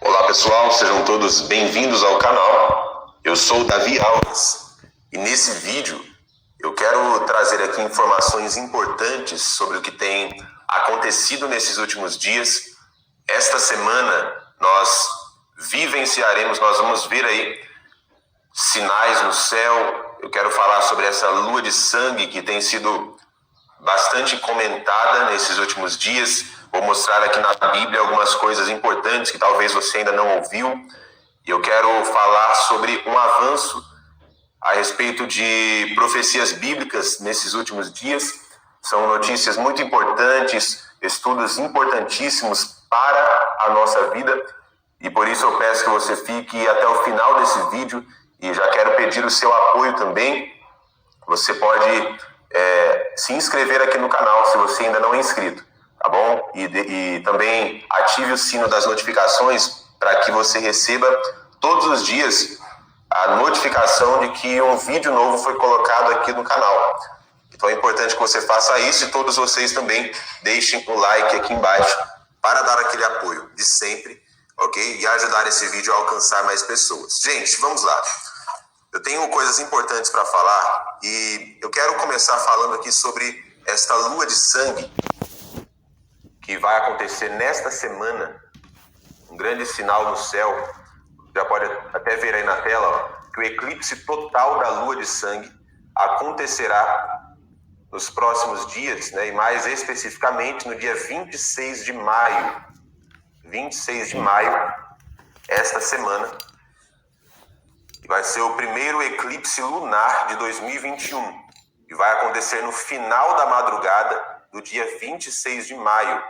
Olá pessoal, sejam todos bem-vindos ao canal. Eu sou o Davi Alves e nesse vídeo eu quero trazer aqui informações importantes sobre o que tem acontecido nesses últimos dias. Esta semana nós vamos ver aí sinais no céu. Eu quero falar sobre essa lua de sangue que tem sido bastante comentada nesses últimos dias. Vou mostrar aqui na Bíblia algumas coisas importantes que talvez você ainda não ouviu. E eu quero falar sobre um avanço a respeito de profecias bíblicas nesses últimos dias. São notícias muito importantes, estudos importantíssimos para a nossa vida. E por isso eu peço que você fique até o final desse vídeo. E já quero pedir o seu apoio também. Você pode se inscrever aqui no canal se você ainda não é inscrito, tá bom? E também ative o sino das notificações para que você receba todos os dias a notificação de que um vídeo novo foi colocado aqui no canal. Então é importante que você faça isso e todos vocês também deixem o like aqui embaixo para dar aquele apoio de sempre, ok? E ajudar esse vídeo a alcançar mais pessoas. Gente, vamos lá. Eu tenho coisas importantes para falar e eu quero começar falando aqui sobre esta lua de sangue que vai acontecer nesta semana. Um grande sinal no céu. Já pode até ver aí na tela, ó, que o eclipse total da lua de sangue acontecerá nos próximos dias, né? E mais especificamente no dia 26 de maio. 26 de maio, esta semana. E vai ser o primeiro eclipse lunar de 2021. E vai acontecer no final da madrugada do dia 26 de maio.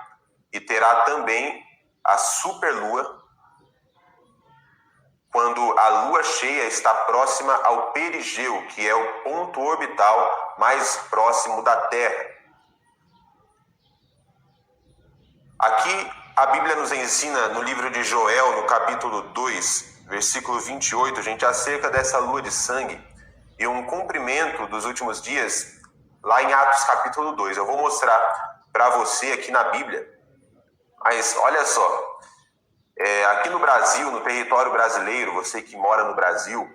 E terá também a superlua, quando a lua cheia está próxima ao perigeu, que é o ponto orbital mais próximo da Terra. Aqui a Bíblia nos ensina no livro de Joel, no capítulo 2, versículo 28, gente, acerca dessa lua de sangue e um cumprimento dos últimos dias lá em Atos capítulo 2. Eu vou mostrar para você aqui na Bíblia, mas olha só, aqui no Brasil, no território brasileiro, você que mora no Brasil,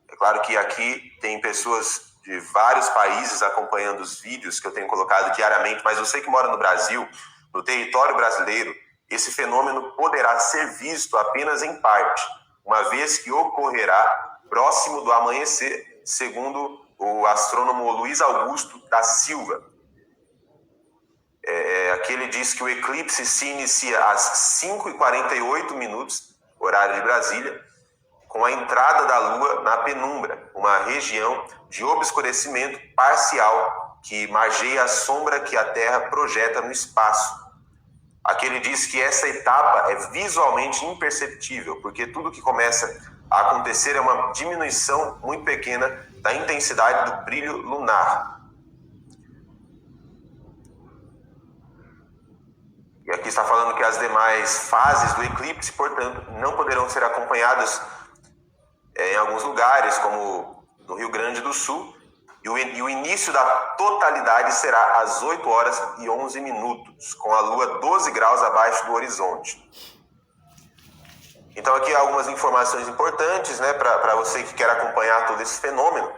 é claro que aqui tem pessoas de vários países acompanhando os vídeos que eu tenho colocado diariamente, mas você que mora no Brasil, no território brasileiro, esse fenômeno poderá ser visto apenas em parte, uma vez que ocorrerá próximo do amanhecer, segundo o astrônomo Luiz Augusto da Silva. Aqui ele diz que o eclipse se inicia às 5h48, horário de Brasília, com a entrada da Lua na penumbra, uma região de obscurecimento parcial que margeia a sombra que a Terra projeta no espaço. Aqui ele diz que essa etapa é visualmente imperceptível, porque tudo que começa a acontecer é uma diminuição muito pequena da intensidade do brilho lunar. E aqui está falando que as demais fases do eclipse, portanto, não poderão ser acompanhadas em alguns lugares, como no Rio Grande do Sul, e o início da totalidade será às 8h11, com a Lua 12 graus abaixo do horizonte. Então aqui há algumas informações importantes, né, para você que quer acompanhar todo esse fenômeno.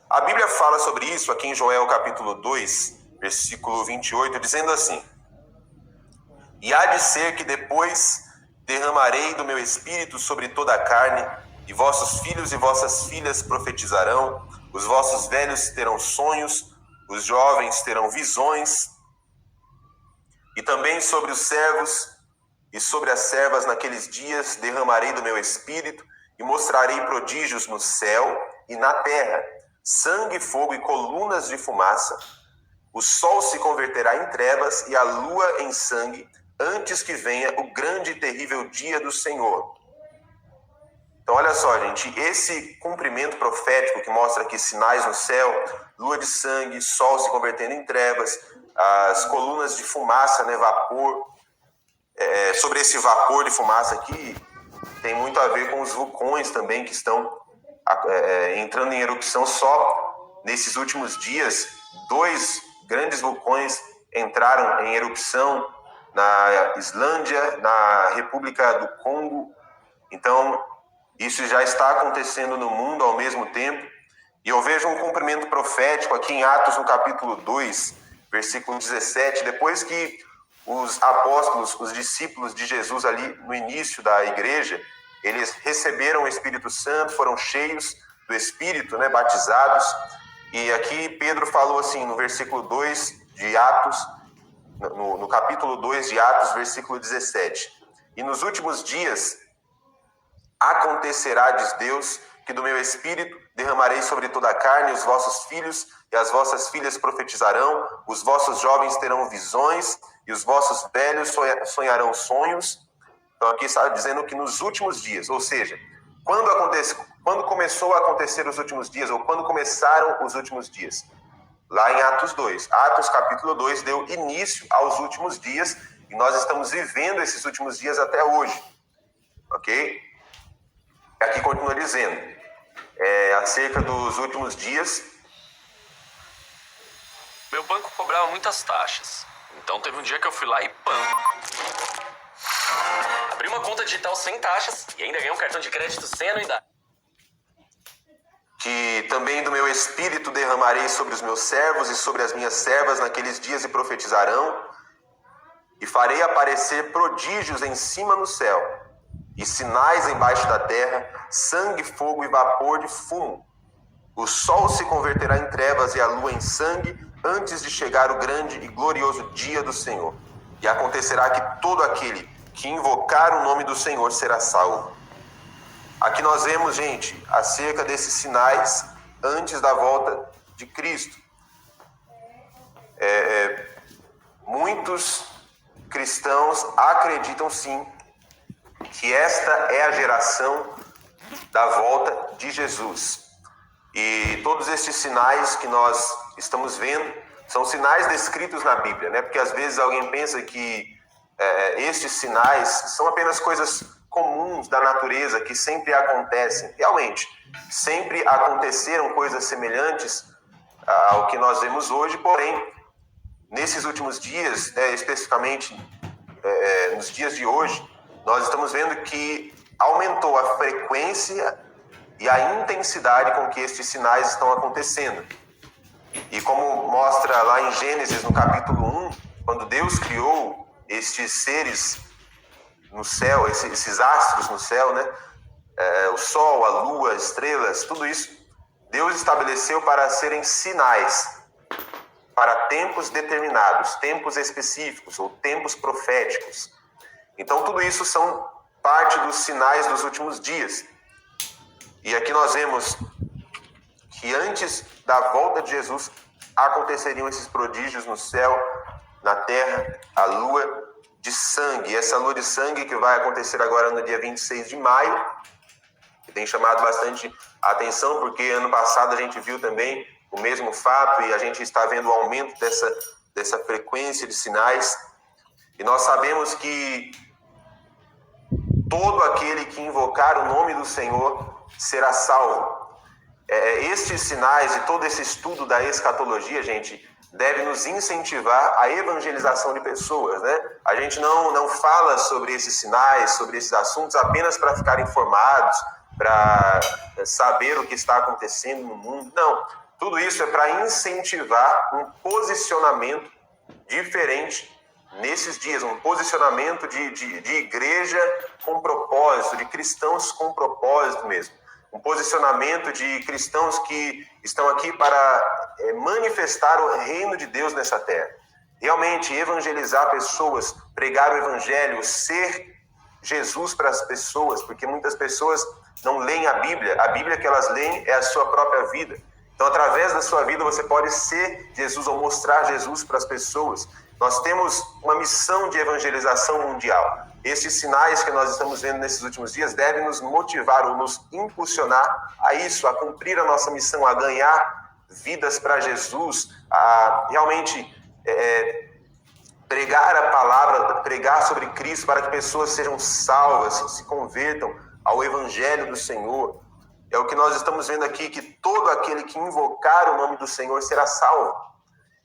A Bíblia fala sobre isso aqui em Joel capítulo 2, versículo 28, dizendo assim: E há de ser que depois derramarei do meu espírito sobre toda a carne, e vossos filhos e vossas filhas profetizarão, os vossos velhos terão sonhos, os jovens terão visões, e também sobre os servos e sobre as servas naqueles dias derramarei do meu espírito, e mostrarei prodígios no céu e na terra, sangue, fogo e colunas de fumaça. O sol se converterá em trevas e a lua em sangue, antes que venha o grande e terrível dia do Senhor. Então olha só, gente, esse cumprimento profético que mostra aqui sinais no céu, lua de sangue, sol se convertendo em trevas, as colunas de fumaça, né, vapor. Sobre esse vapor de fumaça aqui, tem muito a ver com os vulcões também que estão entrando em erupção. Só nesses últimos dias, 2 grandes vulcões entraram em erupção na Islândia, na República do Congo. Então, isso já está acontecendo no mundo ao mesmo tempo. E eu vejo um cumprimento profético aqui em Atos, no capítulo 2, versículo 17, depois que os apóstolos, os discípulos de Jesus ali no início da igreja, eles receberam o Espírito Santo, foram cheios do Espírito, né, batizados. E aqui Pedro falou assim, no versículo 2 de Atos, no capítulo 2 de Atos, versículo 17. E nos últimos dias acontecerá, diz Deus, que do meu Espírito derramarei sobre toda a carne, os vossos filhos e as vossas filhas profetizarão, os vossos jovens terão visões e os vossos velhos sonharão sonhos. Então aqui está dizendo que nos últimos dias, ou seja, quando começou a acontecer os últimos dias, ou quando começaram os últimos dias? Lá em Atos 2. Atos capítulo 2 deu início aos últimos dias e nós estamos vivendo esses últimos dias até hoje. Ok? Aqui continua dizendo, acerca dos últimos dias. Meu banco cobrava muitas taxas. Então teve um dia que eu fui lá e abri uma conta digital sem taxas e ainda ganhei um cartão de crédito sem anuidade. Que também do meu Espírito derramarei sobre os meus servos e sobre as minhas servas naqueles dias e profetizarão, e farei aparecer prodígios em cima no céu, e sinais embaixo da terra, sangue, fogo e vapor de fumo. O sol se converterá em trevas e a lua em sangue, antes de chegar o grande e glorioso dia do Senhor. E acontecerá que todo aquele que invocar o nome do Senhor será salvo. Aqui nós vemos, gente, acerca desses sinais antes da volta de Cristo. Muitos cristãos acreditam sim que esta é a geração da volta de Jesus. E todos esses sinais que nós estamos vendo são sinais descritos na Bíblia, né? Porque às vezes alguém pensa que estes sinais são apenas coisas comuns da natureza que sempre acontecem. Realmente, sempre aconteceram coisas semelhantes ao que nós vemos hoje, porém, nesses últimos dias, especificamente nos dias de hoje, nós estamos vendo que aumentou a frequência e a intensidade com que estes sinais estão acontecendo. E como mostra lá em Gênesis, no capítulo 1, quando Deus criou estes seres no céu, esses astros no céu, né? O sol, a lua, as estrelas, tudo isso, Deus estabeleceu para serem sinais para tempos determinados, tempos específicos ou tempos proféticos. Então tudo isso são parte dos sinais dos últimos dias. E aqui nós vemos que antes da volta de Jesus aconteceriam esses prodígios no céu, na terra, a lua de sangue. E essa lua de sangue que vai acontecer agora no dia 26 de maio, que tem chamado bastante atenção, porque ano passado a gente viu também o mesmo fato e a gente está vendo o aumento dessa frequência de sinais. E nós sabemos que todo aquele que invocar o nome do Senhor será salvo. Estes sinais e todo esse estudo da escatologia, gente, deve nos incentivar à evangelização de pessoas, né? A gente não fala sobre esses sinais, sobre esses assuntos apenas para ficar informados, para saber o que está acontecendo no mundo. Não, tudo isso é para incentivar um posicionamento diferente nesses dias, um posicionamento de igreja com propósito, de cristãos com propósito mesmo. Um posicionamento de cristãos que estão aqui para manifestar o reino de Deus nessa terra. Realmente evangelizar pessoas, pregar o evangelho, ser Jesus para as pessoas, porque muitas pessoas não leem a Bíblia que elas leem é a sua própria vida. Então, através da sua vida, você pode ser Jesus ou mostrar Jesus para as pessoas. Nós temos uma missão de evangelização mundial. Esses sinais que nós estamos vendo nesses últimos dias devem nos motivar ou nos impulsionar a isso, a cumprir a nossa missão, a ganhar vidas para Jesus, a realmente pregar a palavra, pregar sobre Cristo para que pessoas sejam salvas, se convertam ao Evangelho do Senhor. É o que nós estamos vendo aqui, que todo aquele que invocar o nome do Senhor será salvo.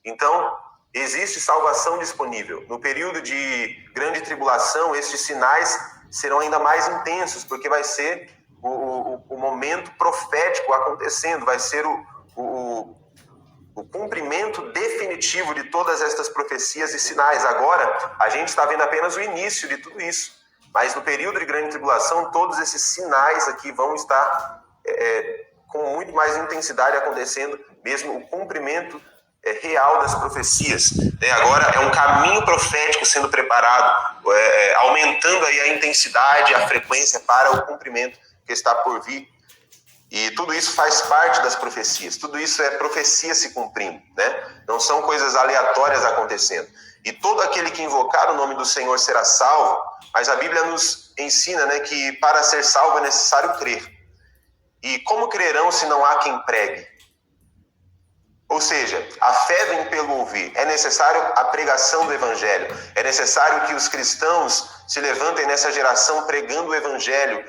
Então, existe salvação disponível. No período de grande tribulação, estes sinais serão ainda mais intensos, porque vai ser o momento profético acontecendo, vai ser o cumprimento definitivo de todas estas profecias e sinais. Agora, a gente está vendo apenas o início de tudo isso. Mas no período de grande tribulação, todos esses sinais aqui vão estar com muito mais intensidade acontecendo, mesmo o cumprimento real das profecias. Agora é um caminho profético sendo preparado, aumentando aí a intensidade, a frequência para o cumprimento que está por vir. E tudo isso faz parte das profecias. Tudo isso é profecia se cumprindo, né? Não são coisas aleatórias acontecendo. E todo aquele que invocar o nome do Senhor será salvo, mas a Bíblia nos ensina, né, que para ser salvo é necessário crer. E como crerão se não há quem pregue? Ou seja, a fé vem pelo ouvir. É necessário a pregação do Evangelho. É necessário que os cristãos se levantem nessa geração pregando o Evangelho,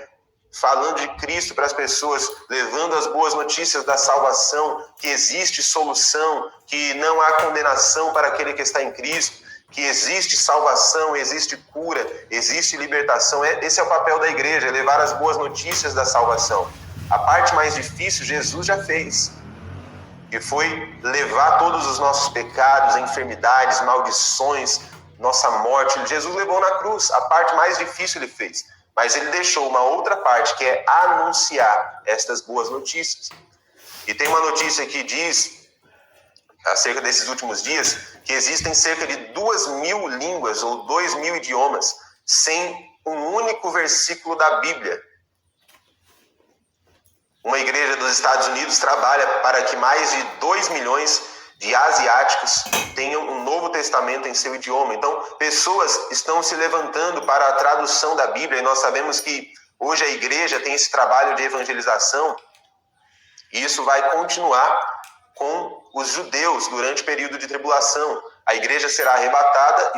falando de Cristo para as pessoas, levando as boas notícias da salvação, que existe solução, que não há condenação para aquele que está em Cristo, que existe salvação, existe cura, existe libertação. Esse é o papel da igreja, levar as boas notícias da salvação. A parte mais difícil Jesus já fez, que foi levar todos os nossos pecados, enfermidades, maldições, nossa morte. Jesus levou na cruz, a parte mais difícil ele fez. Mas ele deixou uma outra parte, que é anunciar estas boas notícias. E tem uma notícia que diz, acerca desses últimos dias, que existem cerca de 2.000 línguas ou 2.000 idiomas sem um único versículo da Bíblia. Uma igreja dos Estados Unidos trabalha para que mais de 2 milhões de asiáticos tenham um Novo Testamento em seu idioma. Então, pessoas estão se levantando para a tradução da Bíblia, e nós sabemos que hoje a igreja tem esse trabalho de evangelização, e isso vai continuar com os judeus durante o período de tribulação. A igreja será arrebatada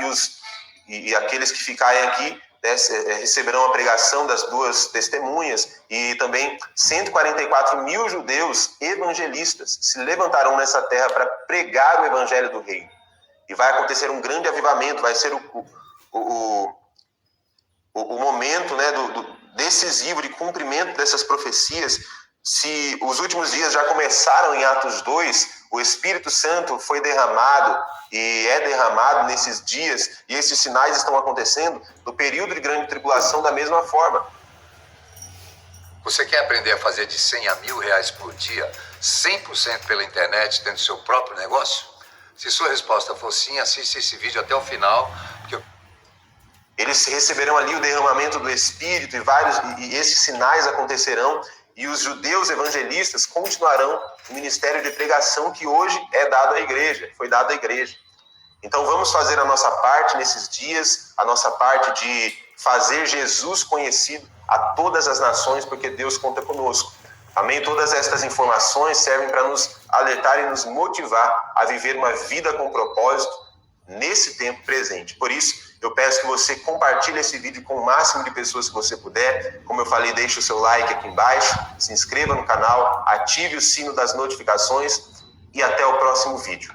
e aqueles que ficarem aqui, né, receberão a pregação das duas testemunhas, e também 144 mil judeus evangelistas se levantarão nessa terra para pregar o evangelho do reino. E vai acontecer um grande avivamento, vai ser o momento, né, decisivo de cumprimento dessas profecias. Se os últimos dias já começaram em Atos 2, o Espírito Santo foi derramado e é derramado nesses dias, e esses sinais estão acontecendo no período de grande tribulação da mesma forma. Você quer aprender a fazer de 100 a R$1.000 por dia, 100% pela internet, tendo seu próprio negócio? Se sua resposta for sim, assista esse vídeo até o final, porque eles receberão ali o derramamento do Espírito e esses sinais acontecerão, e os judeus evangelistas continuarão o ministério de pregação que hoje é dado à igreja, foi dado à igreja. Então vamos fazer a nossa parte nesses dias, a nossa parte de fazer Jesus conhecido a todas as nações, porque Deus conta conosco. Amém? Todas estas informações servem para nos alertar e nos motivar a viver uma vida com propósito nesse tempo presente. Por isso, eu peço que você compartilhe esse vídeo com o máximo de pessoas que você puder. Como eu falei, deixe o seu like aqui embaixo, se inscreva no canal, ative o sino das notificações e até o próximo vídeo.